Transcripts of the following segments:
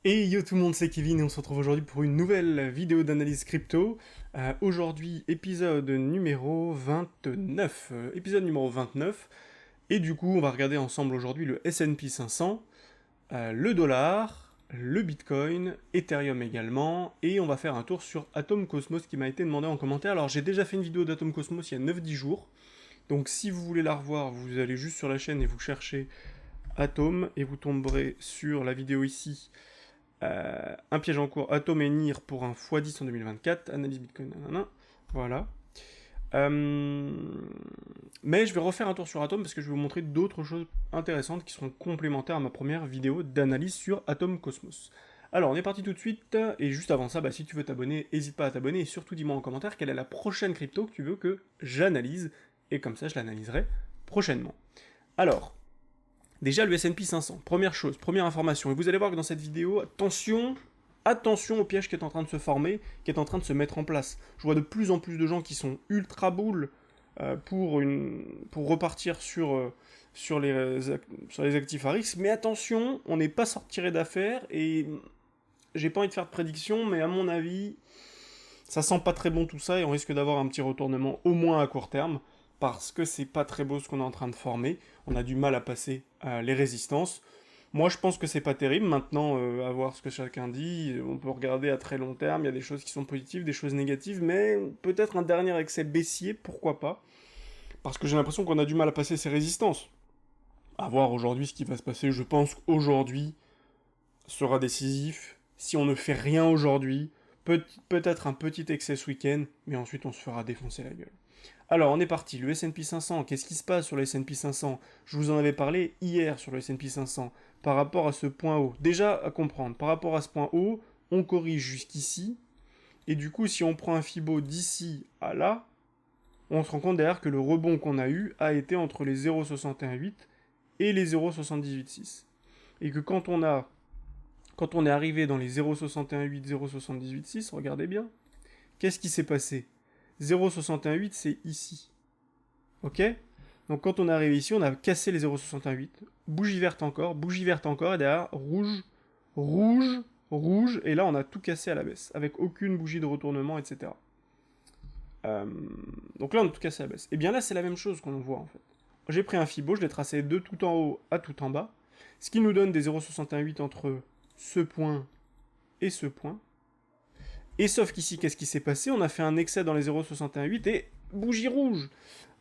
Et yo tout le monde, c'est Kevin et on se retrouve aujourd'hui pour une nouvelle vidéo d'analyse crypto. Aujourd'hui, épisode numéro 29. Épisode numéro 29. Et du coup, on va regarder ensemble aujourd'hui le S&P 500, le dollar, le Bitcoin, Ethereum également. Et on va faire un tour sur Atom Cosmos qui m'a été demandé en commentaire. Alors j'ai déjà fait une vidéo d'Atom Cosmos il y a 9-10 jours. Donc si vous voulez la revoir, vous allez juste sur la chaîne et vous cherchez Atom et vous tomberez sur la vidéo ici. Un piège en cours, Atom et NIR pour un x10 en 2024, analyse Bitcoin, nanana, voilà. Euh, Mais je vais refaire un tour sur Atom parce que je vais vous montrer d'autres choses intéressantes qui seront complémentaires à ma première vidéo d'analyse sur Atom Cosmos. Alors, on est parti tout de suite, et juste avant ça, si tu veux t'abonner, n'hésite pas à t'abonner, et surtout dis-moi en commentaire quelle est la prochaine crypto que tu veux que j'analyse, et comme ça je l'analyserai prochainement. Alors, déjà, le S&P 500, première chose, première information. Et vous allez voir que dans cette vidéo, attention au piège qui est en train de se former, qui est en train de se mettre en place. Je vois de plus en plus de gens qui sont ultra bulles pour repartir sur les actifs à risque. Mais attention, on n'est pas sorti d'affaires et j'ai pas envie de faire de prédiction, mais à mon avis, ça sent pas très bon tout ça et on risque d'avoir un petit retournement au moins à court terme parce que c'est pas très beau ce qu'on est en train de former. On a du mal à passer les résistances. Moi, je pense que c'est pas terrible. Maintenant, à voir ce que chacun dit. On peut regarder à très long terme. Il y a des choses qui sont positives, des choses négatives, mais peut-être un dernier excès baissier, pourquoi pas. Parce que j'ai l'impression qu'on a du mal à passer ces résistances. À voir aujourd'hui ce qui va se passer. Je pense qu'aujourd'hui sera décisif. Si on ne fait rien aujourd'hui, peut-être un petit excès ce week-end, mais ensuite on se fera défoncer la gueule. Alors, on est parti. Le S&P 500, qu'est-ce qui se passe sur le S&P 500? Je vous en avais parlé hier sur le S&P 500 par rapport à ce point haut. Déjà, à comprendre, par rapport à ce point haut, on corrige jusqu'ici. Et du coup, si on prend un Fibo d'ici à là, on se rend compte derrière que le rebond qu'on a eu a été entre les 0,618 et les 0,786. Et que quand on est arrivé dans les 0,618, 0,786, regardez bien, qu'est-ce qui s'est passé? 0,618, c'est ici. Ok? Donc quand on est arrivé ici, on a cassé les 0,68. Bougie verte encore, et derrière, rouge, rouge, rouge, et là on a tout cassé à la baisse, avec aucune bougie de retournement, etc. Euh, donc là on a tout cassé à la baisse. Et bien là c'est la même chose qu'on voit en fait. J'ai pris un Fibo, je l'ai tracé de tout en haut à tout en bas, ce qui nous donne des 0,68 entre ce point et ce point. Et sauf qu'ici, qu'est-ce qui s'est passé? On a fait un excès dans les 0,68 et bougie rouge.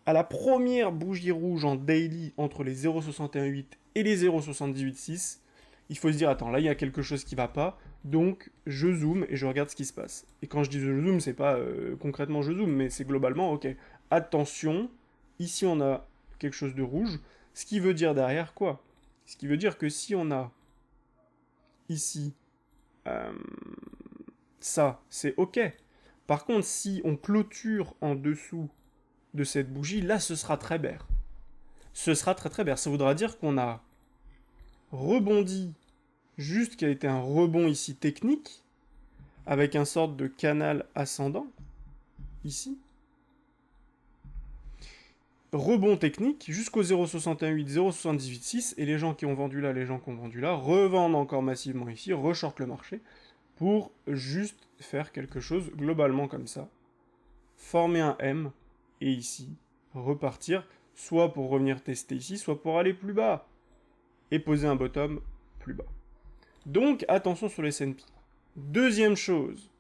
À la première bougie rouge en daily entre les 0,68 et les 0,786, il faut se dire, attends, là il y a quelque chose qui va pas, donc je zoome et je regarde ce qui se passe. Et quand je dis je zoome, c'est pas concrètement je zoome, mais c'est globalement, ok, attention, ici on a quelque chose de rouge, ce qui veut dire derrière quoi? Ce qui veut dire que si on a ici euh, ça, c'est ok. Par contre, si on clôture en dessous de cette bougie, là ce sera très bear. Ce sera très très bear. Ça voudra dire qu'on a rebondi, juste qu'il y a été un rebond ici technique, avec un sorte de canal ascendant, ici. Rebond technique jusqu'au 0,68, 0,786, et les gens qui ont vendu là, les gens qui ont vendu là, revendent encore massivement ici, reshortent le marché, pour juste faire quelque chose globalement comme ça. Former un M, et ici, repartir, soit pour revenir tester ici, soit pour aller plus bas, et poser un bottom plus bas. Donc, attention sur les S&P. Deuxième chose,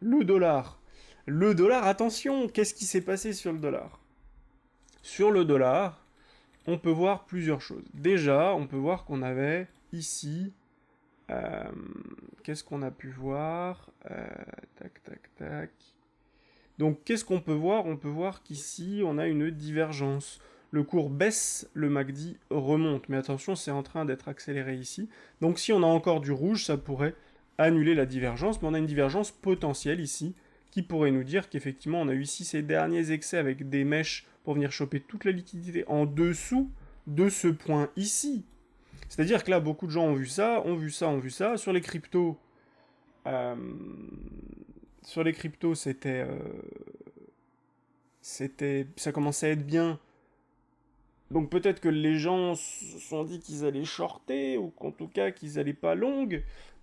le dollar. Le dollar, attention, qu'est-ce qui s'est passé sur le dollar? Sur le dollar, on peut voir plusieurs choses. Déjà, on peut voir qu'on avait ici, euh, qu'est-ce qu'on a pu voir? Tac, tac, tac. Donc, qu'est-ce qu'on peut voir? On peut voir qu'ici, on a une divergence. Le cours baisse, le MACD remonte. Mais attention, c'est en train d'être accéléré ici. Donc, si on a encore du rouge, ça pourrait annuler la divergence. Mais on a une divergence potentielle ici, qui pourrait nous dire qu'effectivement, on a eu ici ces derniers excès avec des mèches pour venir choper toute la liquidité en dessous de ce point ici. C'est-à-dire que là, beaucoup de gens ont vu ça, ont vu ça, ont vu ça. Euh, sur les cryptos, ça commençait à être bien Donc peut-être que les gens se sont dit qu'ils allaient shorter, ou qu'en tout cas qu'ils allaient pas long.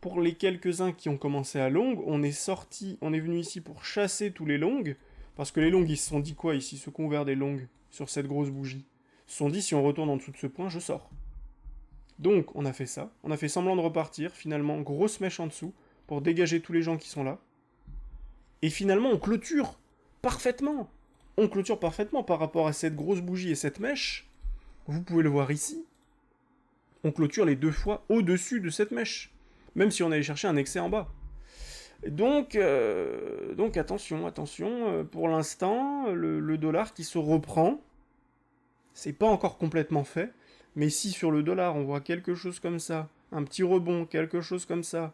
Pour les quelques-uns qui ont commencé à long, on est sorti, on est venu ici pour chasser tous les longs, parce que les longs, ils se sont dit quoi ici, ceux qui ont ouvert des longs sur cette grosse bougie? Ils se sont dit, si on retourne en dessous de ce point, je sors. Donc on a fait ça, on a fait semblant de repartir, finalement, grosse mèche en dessous, pour dégager tous les gens qui sont là. Et finalement, on clôture parfaitement. On clôture parfaitement par rapport à cette grosse bougie et cette mèche. Vous pouvez le voir ici. On clôture les deux fois au-dessus de cette mèche. Même si on allait chercher un excès en bas. Donc attention, attention. Pour l'instant, le dollar qui se reprend, c'est pas encore complètement fait. Mais si sur le dollar, on voit quelque chose comme ça, un petit rebond, quelque chose comme ça,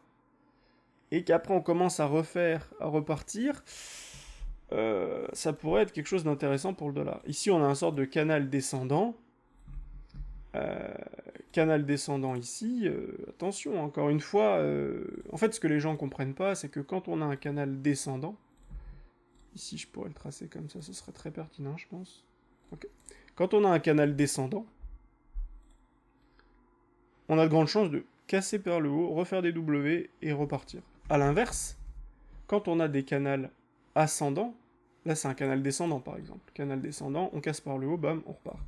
et qu'après on commence à refaire, à repartir, ça pourrait être quelque chose d'intéressant pour le dollar. Ici, on a un sorte de canal descendant. Canal descendant ici, attention, encore une fois, en fait, ce que les gens comprennent pas, c'est que quand on a un canal descendant, ici, je pourrais le tracer comme ça, ce serait très pertinent, je pense. Okay. Quand on a un canal descendant, on a de grandes chances de casser par le haut, refaire des W et repartir. A l'inverse, quand on a des canals ascendants, là c'est un canal descendant par exemple, canal descendant, on casse par le haut, bam, on repart.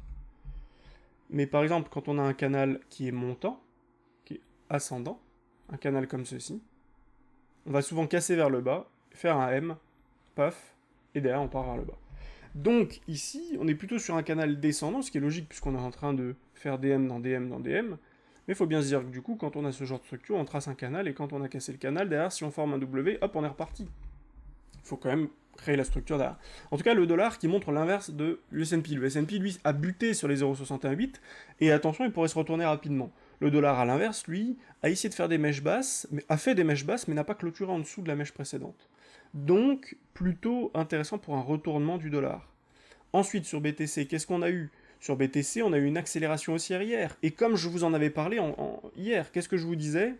Mais par exemple, quand on a un canal qui est montant, qui est ascendant, un canal comme ceci, on va souvent casser vers le bas, faire un M, paf, et derrière on part vers le bas. Donc ici, on est plutôt sur un canal descendant, ce qui est logique puisqu'on est en train de faire DM dans DM dans DM, mais il faut bien se dire que du coup, quand on a ce genre de structure, on trace un canal, et quand on a cassé le canal, derrière, si on forme un W, hop, on est reparti. Il faut quand même créer la structure derrière. En tout cas, le dollar qui montre l'inverse de l'S&P. Le S&P, lui, a buté sur les 0,618, et attention, il pourrait se retourner rapidement. Le dollar, à l'inverse, lui, a essayé de faire des mèches basses, a fait des mèches basses, mais n'a pas clôturé en dessous de la mèche précédente. Donc, plutôt intéressant pour un retournement du dollar. Ensuite, sur BTC, qu'est-ce qu'on a eu? Sur BTC, on a eu une accélération haussière hier. Et comme je vous en avais parlé hier, qu'est-ce que je vous disais?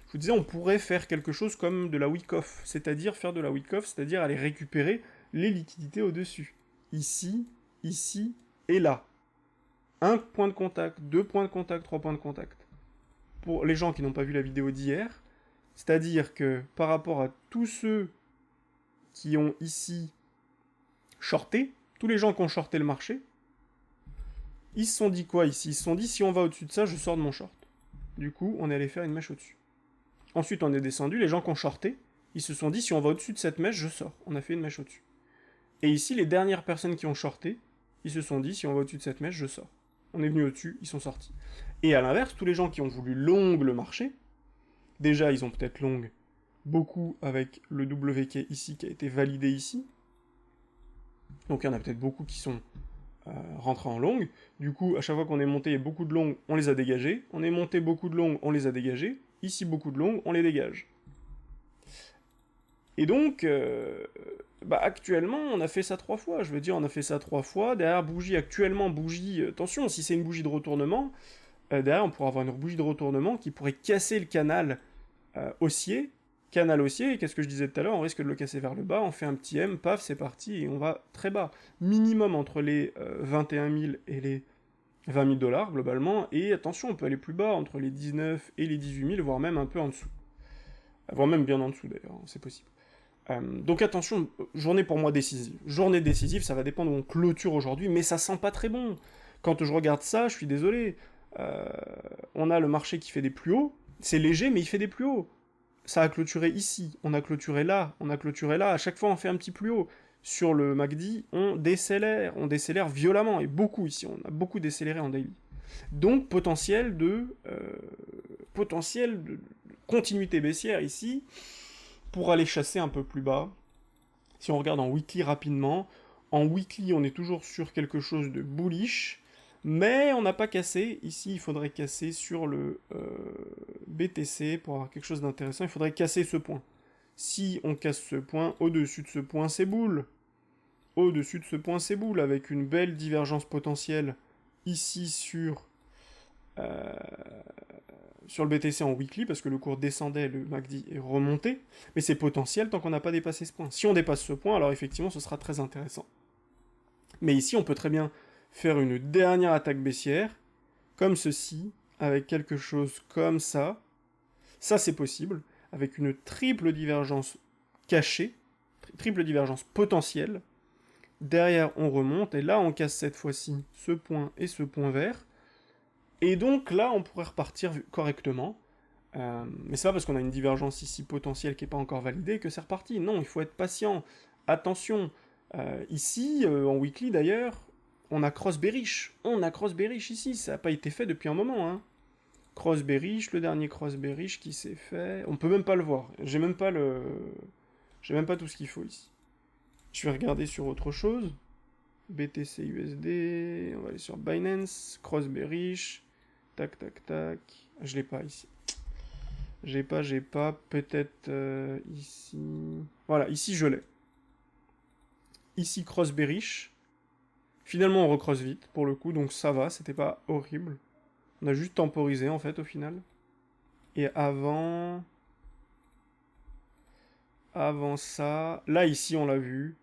Je vous disais, on pourrait faire quelque chose comme de la wick-off. C'est-à-dire faire de la wick-off, c'est-à-dire aller récupérer les liquidités au-dessus. Ici, ici et là. Un point de contact, deux points de contact, trois points de contact. Pour les gens qui n'ont pas vu la vidéo d'hier, c'est-à-dire que par rapport à tous ceux qui ont ici shorté, tous les gens qui ont shorté le marché, ils se sont dit quoi ici? Ils se sont dit, si on va au-dessus de ça, je sors de mon short. Du coup, on est allé faire une mèche au-dessus. Ensuite, on est descendu, les gens qui ont shorté, ils se sont dit, si on va au-dessus de cette mèche, je sors. On a fait une mèche au-dessus. Et ici, les dernières personnes qui ont shorté, ils se sont dit, si on va au-dessus de cette mèche, je sors. On est venu au-dessus, ils sont sortis. Et à l'inverse, tous les gens qui ont voulu long le marché, déjà, ils ont peut-être long beaucoup avec le WK ici, qui a été validé ici. Donc il y en a peut-être beaucoup qui sont rentrés en longue. Du coup, à chaque fois qu'on est monté beaucoup de longues, on les a dégagés. On est monté beaucoup de longues, on les a dégagés. Ici, beaucoup de longues, on les dégage. Et donc, actuellement, on a fait ça 3 fois. Je veux dire, on a fait ça 3 fois. Derrière, bougie, actuellement, bougie... attention, si c'est une bougie de retournement, derrière, on pourra avoir une bougie de retournement qui pourrait casser le canal haussier. Canal haussier, et qu'est-ce que je disais tout à l'heure, on risque de le casser vers le bas, on fait un petit M, paf, c'est parti, et on va très bas. Minimum entre les 21 000 et les 20 000 dollars, globalement, et attention, on peut aller plus bas, entre les 19 et les 18 000, voire même un peu en dessous. Voire même bien en dessous, d'ailleurs, c'est possible. Donc attention, journée pour moi décisive. Journée décisive, ça va dépendre où on clôture aujourd'hui, mais ça sent pas très bon. Quand je regarde ça, je suis désolé. On a le marché qui fait des plus hauts, c'est léger, mais il fait des plus hauts. Ça a clôturé ici, on a clôturé là, on a clôturé là, à chaque fois on fait un petit plus haut. Sur le MACD, on décélère violemment, et beaucoup ici, on a beaucoup décéléré en daily. Donc potentiel de continuité baissière ici, pour aller chasser un peu plus bas. Si on regarde en weekly rapidement, en weekly on est toujours sur quelque chose de bullish, mais on n'a pas cassé. Ici, il faudrait casser sur le BTC pour avoir quelque chose d'intéressant. Il faudrait casser ce point. Si on casse ce point, au-dessus de ce point, c'est boule. Au-dessus de ce point, c'est boule, avec une belle divergence potentielle ici sur le BTC en weekly, parce que le cours descendait, le MACD est remonté, mais c'est potentiel tant qu'on n'a pas dépassé ce point. Si on dépasse ce point, alors effectivement, ce sera très intéressant. Mais ici, on peut très bien faire une dernière attaque baissière, comme ceci, avec quelque chose comme ça. Ça, c'est possible, avec une triple divergence cachée, triple divergence potentielle. Derrière, on remonte, et là, on casse cette fois-ci ce point et ce point vert. Et donc, là, on pourrait repartir correctement. Mais c'est pas parce qu'on a une divergence ici potentielle qui n'est pas encore validée que c'est reparti. Non, il faut être patient. Attention, ici, en weekly d'ailleurs, on a cross bearish. On a cross bearish ici, ça n'a pas été fait depuis un moment. Hein. Cross bearish, le dernier cross bearish qui s'est fait. On peut même pas le voir. J'ai même pas tout ce qu'il faut ici. Je vais regarder sur autre chose. BTC USD, on va aller sur Binance, cross bearish. Tac, tac, tac. Je l'ai pas ici. J'ai pas. Peut-être ici. Voilà, ici je l'ai. Ici cross bearish. Finalement on recross vite pour le coup, donc ça va, c'était pas horrible. On a juste temporisé en fait au final. Et avant ça, là ici on l'a vu.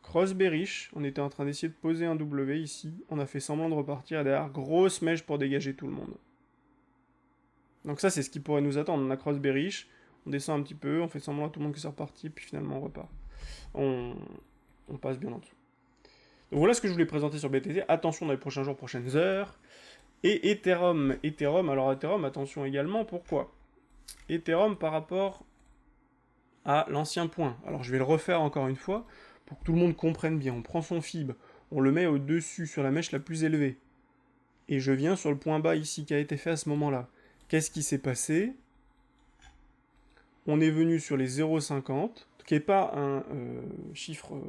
Cross bearish, on était en train d'essayer de poser un W ici. On a fait semblant de repartir et derrière, grosse mèche pour dégager tout le monde. Donc ça, c'est ce qui pourrait nous attendre. On a cross bearish, on descend un petit peu, on fait semblant à tout le monde que c'est reparti, puis finalement on repart. On passe bien en dessous. Donc voilà ce que je voulais présenter sur BTC. Attention dans les prochains jours, prochaines heures. Et Ethereum. Alors Ethereum, attention également, pourquoi Ethereum par rapport à l'ancien point. Alors je vais le refaire encore une fois, pour que tout le monde comprenne bien. On prend son FIB, on le met au-dessus, sur la mèche la plus élevée. Et je viens sur le point bas ici, qui a été fait à ce moment-là. Qu'est-ce qui s'est passé? On est venu sur les 0,50, qui n'est pas un chiffre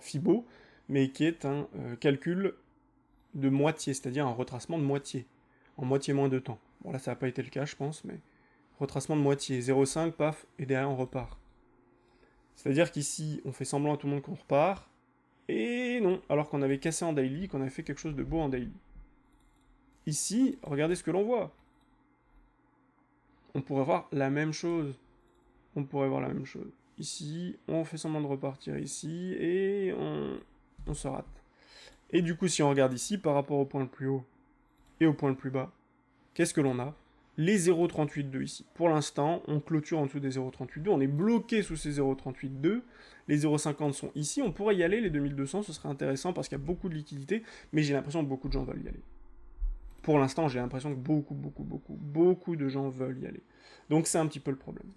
Fibo, mais qui est un calcul de moitié, c'est-à-dire un retracement de moitié, en moitié moins de temps. Bon là ça n'a pas été le cas je pense, mais retracement de moitié, 0,5, paf, et derrière on repart. C'est-à-dire qu'ici on fait semblant à tout le monde qu'on repart, et non, alors qu'on avait cassé en daily, qu'on avait fait quelque chose de beau en daily. Ici, regardez ce que l'on voit. On pourrait voir la même chose. Ici, on fait semblant de repartir ici, et on se rate. Et du coup, si on regarde ici, par rapport au point le plus haut et au point le plus bas, qu'est-ce que l'on a? Les 0,382 ici. Pour l'instant, on clôture en dessous des 0,382, on est bloqué sous ces 0,382, les 0,50 sont ici, on pourrait y aller, les 2200, ce serait intéressant parce qu'il y a beaucoup de liquidités, mais j'ai l'impression que beaucoup de gens veulent y aller. Pour l'instant, j'ai l'impression que beaucoup de gens veulent y aller. Donc c'est un petit peu le problème.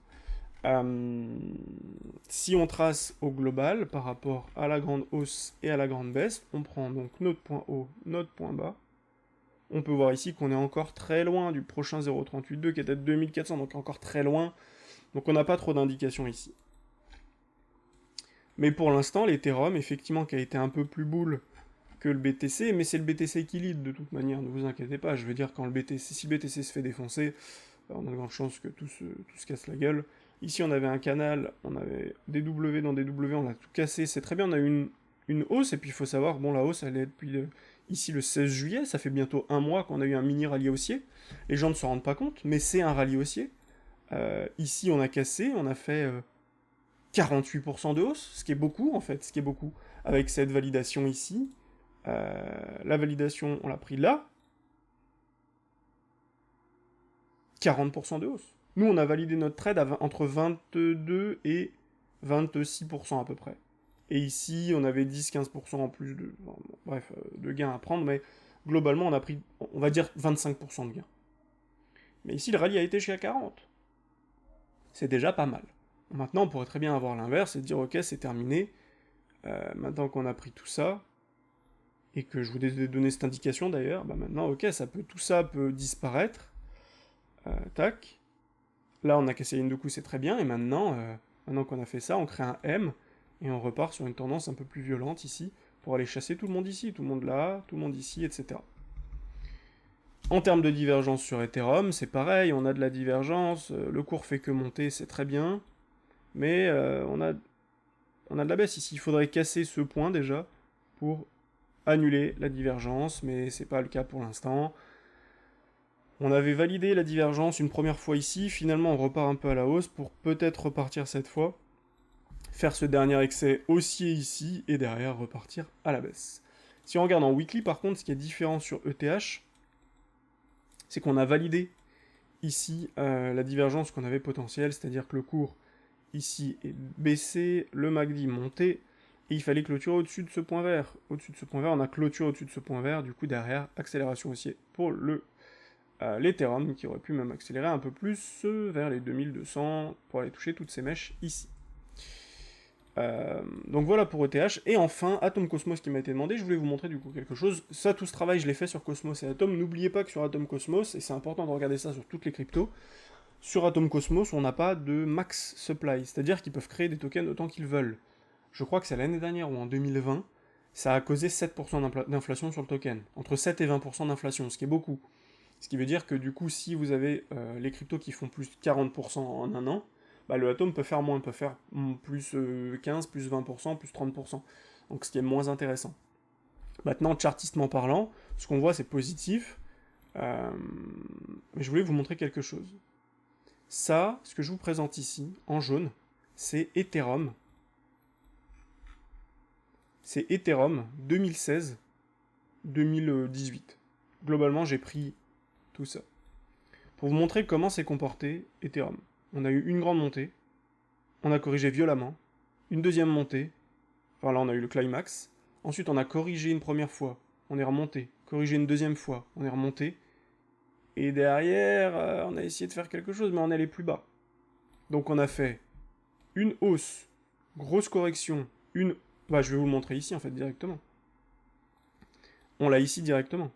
Si on trace au global par rapport à la grande hausse et à la grande baisse, on prend donc notre point haut, notre point bas. On peut voir ici qu'on est encore très loin du prochain 0,382 qui est à 2400, donc encore très loin. Donc on n'a pas trop d'indications ici. Mais pour l'instant, l'Ethereum, effectivement, qui a été un peu plus boule que le BTC, mais c'est le BTC qui lead de toute manière, ne vous inquiétez pas. Je veux dire, quand si le BTC se fait défoncer, on a de grandes chances que tout se casse la gueule. Ici, on avait un canal, on avait des W dans des W, on a tout cassé, c'est très bien, on a eu une hausse, et puis il faut savoir, bon, la hausse, elle est depuis ici le 16 juillet, ça fait bientôt un mois qu'on a eu un mini rallye haussier. Les gens ne se rendent pas compte, mais c'est un rallye haussier. Ici, on a cassé, on a fait 48% de hausse, ce qui est beaucoup, en fait, avec cette validation ici. La validation, on l'a pris là, 40% de hausse. Nous, on a validé notre trade entre 22 et 26% à peu près. Et ici, on avait 10-15% en plus de gains à prendre, mais globalement, on a pris, on va dire, 25% de gains. Mais ici, le rallye a été jusqu'à 40. C'est déjà pas mal. Maintenant, on pourrait très bien avoir l'inverse et dire, ok, c'est terminé. Maintenant qu'on a pris tout ça, et que je vous ai donné cette indication d'ailleurs, bah maintenant, ok, tout ça peut disparaître. Tac. Là, on a cassé une de coups, c'est très bien. Et maintenant qu'on a fait ça, on crée un M et on repart sur une tendance un peu plus violente ici pour aller chasser tout le monde ici, tout le monde là, tout le monde ici, etc. En termes de divergence sur Ethereum, c'est pareil, on a de la divergence, le cours fait que monter, c'est très bien, mais on a de la baisse ici. Il faudrait casser ce point déjà pour annuler la divergence, mais c'est pas le cas pour l'instant. On avait validé la divergence une première fois ici, finalement on repart un peu à la hausse pour peut-être repartir cette fois, faire ce dernier excès haussier ici, et derrière repartir à la baisse. Si on regarde en weekly, par contre, ce qui est différent sur ETH, c'est qu'on a validé ici la divergence qu'on avait potentielle, c'est-à-dire que le cours ici est baissé, le MACD monté, et il fallait clôturer au-dessus de ce point vert. Au-dessus de ce point vert, on a clôturé au-dessus de ce point vert, du coup derrière, accélération haussière pour l'Ethereum, qui aurait pu même accélérer un peu plus vers les 2200 pour aller toucher toutes ces mèches ici. Donc voilà pour ETH. Et enfin, Atom Cosmos qui m'a été demandé, je voulais vous montrer du coup quelque chose. Ça, tout ce travail, je l'ai fait sur Cosmos et Atom. N'oubliez pas que sur Atom Cosmos, et c'est important de regarder ça sur toutes les cryptos, sur Atom Cosmos, on n'a pas de max supply, c'est-à-dire qu'ils peuvent créer des tokens autant qu'ils veulent. Je crois que c'est l'année dernière ou en 2020, ça a causé 7% d'inflation sur le token. Entre 7 et 20% d'inflation, ce qui est beaucoup. Ce qui veut dire que du coup, si vous avez les cryptos qui font plus de 40% en un an, bah, le Atom peut faire moins, peut faire plus 15, plus 20%, plus 30%. Donc ce qui est moins intéressant. Maintenant, chartistement parlant, ce qu'on voit c'est positif, mais je voulais vous montrer quelque chose. Ça, ce que je vous présente ici, en jaune, c'est Ethereum. C'est Ethereum 2016-2018. Globalement, j'ai pris tout ça. Pour vous montrer comment s'est comporté Ethereum. On a eu une grande montée, on a corrigé violemment, une deuxième montée, enfin là on a eu le climax, ensuite on a corrigé une première fois, on est remonté, corrigé une deuxième fois, on est remonté, et derrière on a essayé de faire quelque chose mais on est allé plus bas. Donc on a fait une hausse, grosse correction, une... Bah je vais vous le montrer ici en fait directement. On l'a ici directement.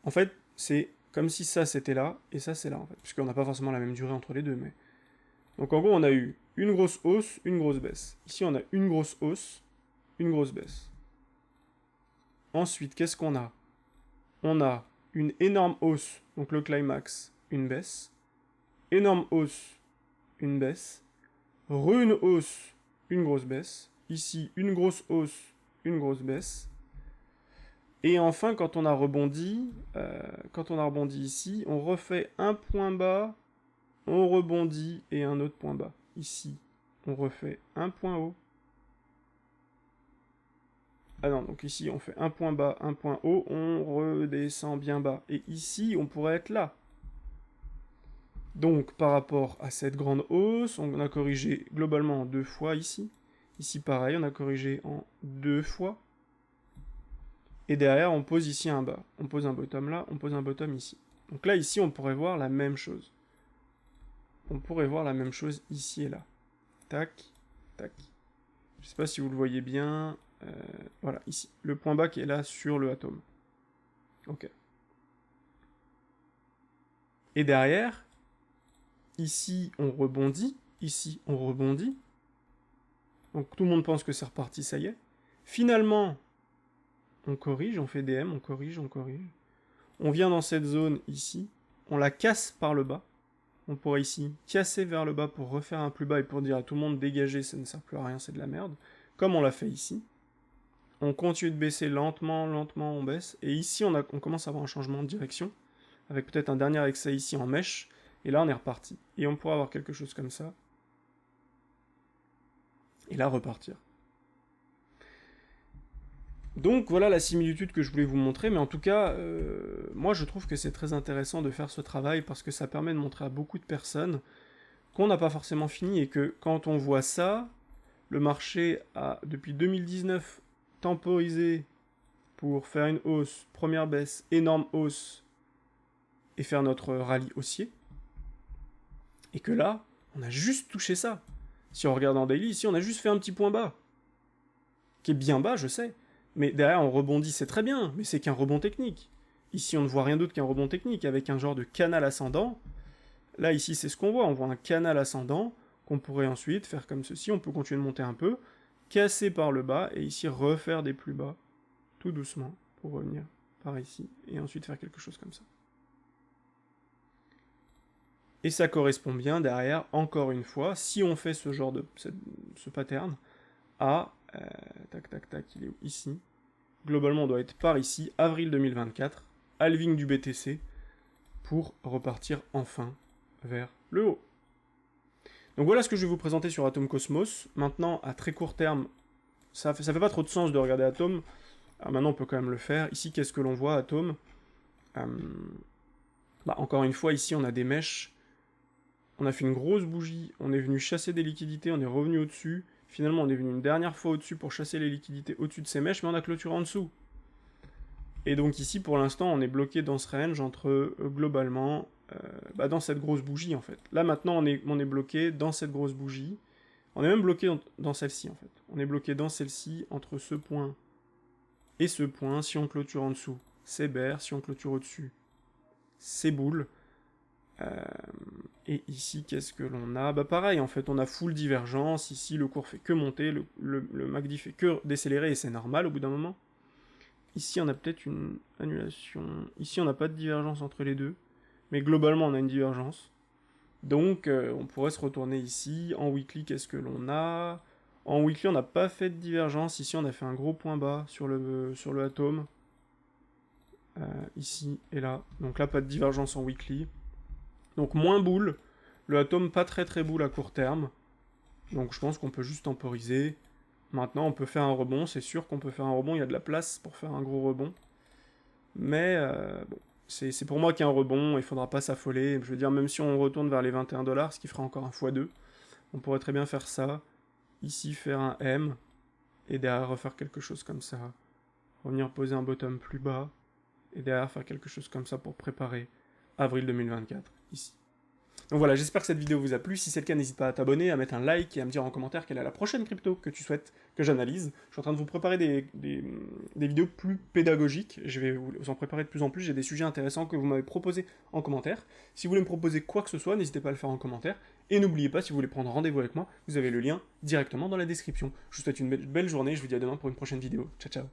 En fait c'est comme si ça c'était là, et ça c'est là en fait, puisqu'on n'a pas forcément la même durée entre les deux, mais... Donc en gros, on a eu une grosse hausse, une grosse baisse. Ici, on a une grosse hausse, une grosse baisse. Ensuite, qu'est-ce qu'on a? On a une énorme hausse, donc le climax, une baisse. Énorme hausse, une baisse. Une hausse, une grosse baisse. Ici, une grosse hausse, une grosse baisse. Et enfin, quand on a rebondi ici, on refait un point bas, on rebondit et un autre point bas. Ici, on refait un point haut. Ah non, donc ici, on fait un point bas, un point haut, on redescend bien bas. Et ici, on pourrait être là. Donc, par rapport à cette grande hausse, on a corrigé globalement en 2 fois ici. Ici, pareil, on a corrigé en 2 fois. Et derrière, on pose ici un bas. On pose un bottom là, on pose un bottom ici. Donc là, ici, on pourrait voir la même chose. On pourrait voir la même chose ici et là. Tac, tac. Je sais pas si vous le voyez bien. Voilà, ici. Le point bas qui est là sur le atome. Ok. Et derrière, ici, on rebondit. Ici, on rebondit. Donc tout le monde pense que c'est reparti, ça y est. Finalement, on corrige, on fait DM, on corrige, on corrige. On vient dans cette zone ici. On la casse par le bas. On pourrait ici casser vers le bas pour refaire un plus bas et pour dire à tout le monde dégagez, ça ne sert plus à rien, c'est de la merde. Comme on l'a fait ici. On continue de baisser lentement, lentement, on baisse. Et ici, on commence à avoir un changement de direction. Avec peut-être un dernier excès ici en mèche. Et là, on est reparti. Et on pourrait avoir quelque chose comme ça. Et là, repartir. Donc voilà la similitude que je voulais vous montrer, mais en tout cas, moi je trouve que c'est très intéressant de faire ce travail parce que ça permet de montrer à beaucoup de personnes qu'on n'a pas forcément fini et que quand on voit ça, le marché a depuis 2019 temporisé pour faire une hausse, première baisse, énorme hausse et faire notre rallye haussier, et que là, on a juste touché ça. Si on regarde en daily, ici on a juste fait un petit point bas, qui est bien bas, je sais. Mais derrière, on rebondit, c'est très bien, mais c'est qu'un rebond technique. Ici, on ne voit rien d'autre qu'un rebond technique, avec un genre de canal ascendant. Là, ici, c'est ce qu'on voit. On voit un canal ascendant, qu'on pourrait ensuite faire comme ceci. On peut continuer de monter un peu, casser par le bas, et ici, refaire des plus bas, tout doucement, pour revenir par ici, et ensuite faire quelque chose comme ça. Et ça correspond bien, derrière, encore une fois, si on fait ce genre de... ce pattern, à... tac, tac, tac, il est où? Ici. Globalement, on doit être par ici, avril 2024, halving du BTC, pour repartir enfin vers le haut. Donc voilà ce que je vais vous présenter sur Atom Cosmos. Maintenant, à très court terme, ça fait pas trop de sens de regarder Atom. Alors maintenant, on peut quand même le faire. Ici, qu'est-ce que l'on voit, Atome? Encore une fois, ici, on a des mèches. On a fait une grosse bougie, on est venu chasser des liquidités, on est revenu au-dessus. Finalement, on est venu une dernière fois au-dessus pour chasser les liquidités au-dessus de ces mèches, mais on a clôturé en dessous. Et donc ici, pour l'instant, on est bloqué dans ce range entre, globalement, dans cette grosse bougie, en fait. Là, maintenant, on est bloqué dans cette grosse bougie. On est même bloqué dans celle-ci, en fait. On est bloqué dans celle-ci, entre ce point et ce point. Si on clôture en dessous, c'est bear. Si on clôture au-dessus, c'est boule. Et ici, qu'est-ce que l'on a? Pareil, en fait, on a full divergence. Ici, le cours fait que monter, le MACD fait que décélérer, et c'est normal au bout d'un moment. Ici, on a peut-être une annulation. Ici, on n'a pas de divergence entre les deux. Mais globalement, on a une divergence. Donc, on pourrait se retourner ici. En weekly, qu'est-ce que l'on a? En weekly, on n'a pas fait de divergence. Ici, on a fait un gros point bas sur le atome. Ici et là. Donc là, pas de divergence en weekly. Donc moins boule. Le atome pas très très boule à court terme. Donc je pense qu'on peut juste temporiser. Maintenant, on peut faire un rebond. C'est sûr qu'on peut faire un rebond. Il y a de la place pour faire un gros rebond. Mais bon, c'est pour moi qu'il y a un rebond. Il faudra pas s'affoler. Je veux dire, même si on retourne vers les 21 $, ce qui fera encore un x2, on pourrait très bien faire ça. Ici, faire un M. Et derrière, refaire quelque chose comme ça. Revenir poser un bottom plus bas. Et derrière, faire quelque chose comme ça pour préparer avril 2024, ici. Donc voilà, j'espère que cette vidéo vous a plu. Si c'est le cas, n'hésite pas à t'abonner, à mettre un like et à me dire en commentaire quelle est la prochaine crypto que tu souhaites que j'analyse. Je suis en train de vous préparer des vidéos plus pédagogiques. Je vais vous en préparer de plus en plus. J'ai des sujets intéressants que vous m'avez proposés en commentaire. Si vous voulez me proposer quoi que ce soit, n'hésitez pas à le faire en commentaire. Et n'oubliez pas, si vous voulez prendre rendez-vous avec moi, vous avez le lien directement dans la description. Je vous souhaite une belle journée. Je vous dis à demain pour une prochaine vidéo. Ciao, ciao.